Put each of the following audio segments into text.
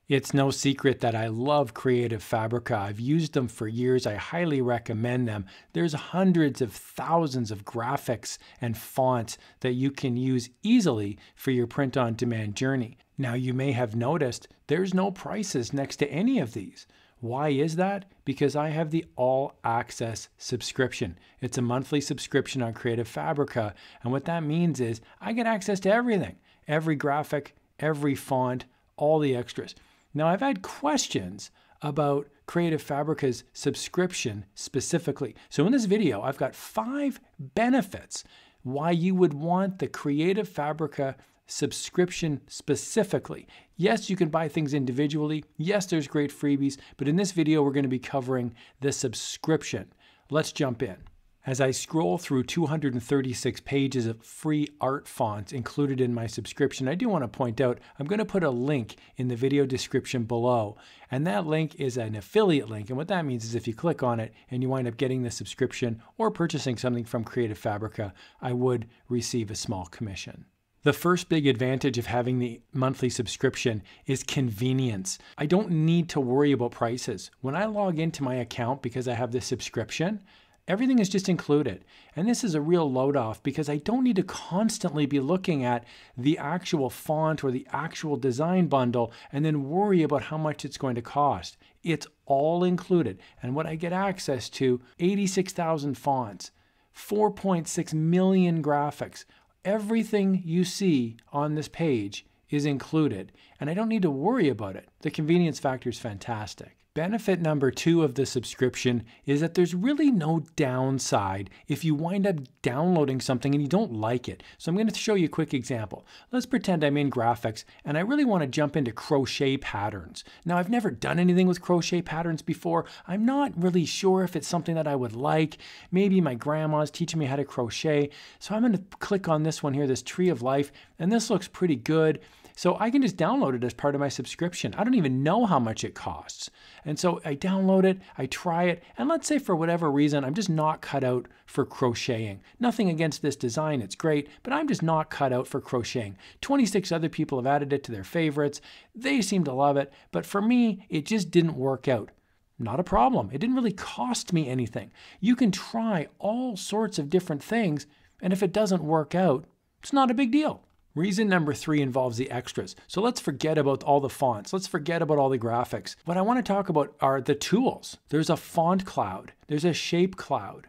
It's no secret that I love Creative Fabrica. I've used them for years. I highly recommend them. There's hundreds of thousands of graphics and fonts that you can use easily for your print-on-demand journey. Now, you may have noticed there's no prices next to any of these. Why is that? Because I have the All Access subscription. It's a monthly subscription on Creative Fabrica, and what that means is I get access to everything. Every graphic, every font, all the extras. Now, I've had questions about Creative Fabrica's subscription specifically. So in this video, I've got 5 benefits why you would want the Creative Fabrica subscription specifically. Yes, you can buy things individually. Yes, there's great freebies, but in this video, we're going to be covering the subscription. Let's jump in. As I scroll through 236 pages of free art fonts included in my subscription, I do want to point out, I'm going to put a link in the video description below. And that link is an affiliate link. And what that means is if you click on it and you wind up getting the subscription or purchasing something from Creative Fabrica, I would receive a small commission. The first big advantage of having the monthly subscription is convenience. I don't need to worry about prices. When I log into my account because I have this subscription, everything is just included. And this is a real load off because I don't need to constantly be looking at the actual font or the actual design bundle and then worry about how much it's going to cost. It's all included. And what I get access to, 86,000 fonts, 4.6 million graphics. Everything you see on this page is included, and I don't need to worry about it. The convenience factor is fantastic. Benefit number 2 of the subscription is that there's really no downside if you wind up downloading something and you don't like it. So I'm going to show you a quick example. Let's pretend I'm in graphics and I really want to jump into crochet patterns. Now, I've never done anything with crochet patterns before. I'm not really sure if it's something that I would like. Maybe my grandma's teaching me how to crochet. So I'm going to click on this one here, this Tree of Life, and this looks pretty good. So I can just download it as part of my subscription. I don't even know how much it costs. And so I download it, I try it, and let's say for whatever reason, I'm just not cut out for crocheting. Nothing against this design, it's great, but I'm just not cut out for crocheting. 26 other people have added it to their favorites. They seem to love it, but for me, it just didn't work out. Not a problem. It didn't really cost me anything. You can try all sorts of different things, and if it doesn't work out, it's not a big deal. Reason number 3 involves the extras. So let's forget about all the fonts. Let's forget about all the graphics. What I want to talk about are the tools. There's a font cloud. There's a shape cloud.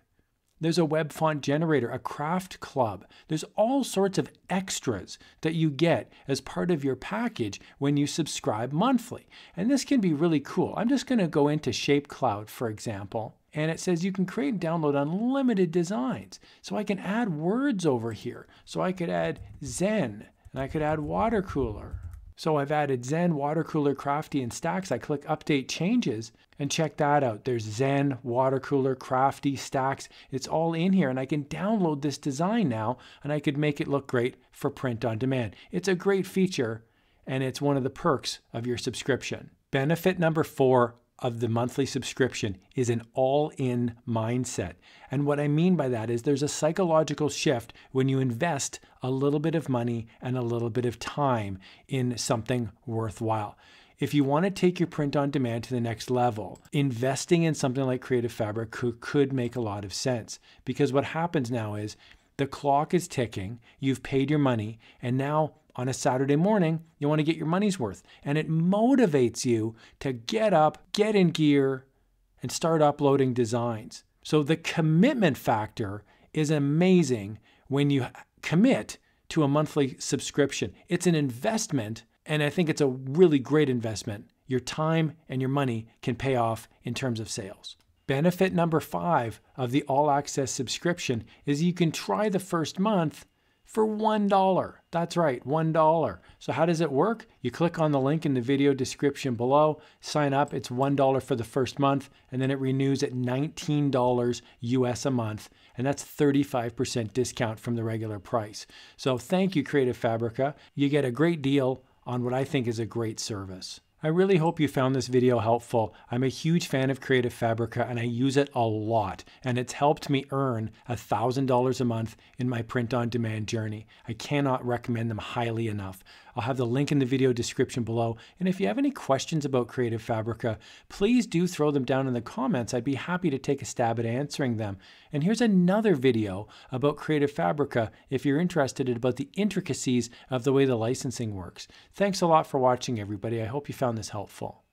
There's a web font generator, a craft club. There's all sorts of extras that you get as part of your package when you subscribe monthly. And this can be really cool. I'm just going to go into Shape Cloud, for example. And it says you can create and download unlimited designs. So I can add words over here. So I could add Zen, and I could add Watercooler. So I've added Zen, Watercooler, Crafty, and Stacks. I click Update Changes, and check that out. There's Zen, Watercooler, Crafty, Stacks. It's all in here, and I can download this design now, and I could make it look great for print on demand. It's a great feature, and it's one of the perks of your subscription. Benefit number 4 of the monthly subscription is an all-in mindset. And what I mean by that is there's a psychological shift when you invest a little bit of money and a little bit of time in something worthwhile. If you want to take your print on demand to the next level, investing in something like Creative Fabrica could make a lot of sense, because what happens now is the clock is ticking, you've paid your money, and now on a Saturday morning, you want to get your money's worth. And it motivates you to get up, get in gear, and start uploading designs. So the commitment factor is amazing when you commit to a monthly subscription. It's an investment, and I think it's a really great investment. Your time and your money can pay off in terms of sales. Benefit number 5 of the All Access subscription is you can try the first month for $1. That's right, $1. So how does it work? You click on the link in the video description below, sign up, it's $1 for the first month, and then it renews at $19 US a month, and that's 35% discount from the regular price. So thank you, Creative Fabrica. You get a great deal on what I think is a great service. I really hope you found this video helpful. I'm a huge fan of Creative Fabrica and I use it a lot, and it's helped me earn $1,000 a month in my print-on-demand journey. I cannot recommend them highly enough. I'll have the link in the video description below. And if you have any questions about Creative Fabrica, please do throw them down in the comments. I'd be happy to take a stab at answering them. And here's another video about Creative Fabrica if you're interested about the intricacies of the way the licensing works. Thanks a lot for watching, everybody. I hope you found this helpful.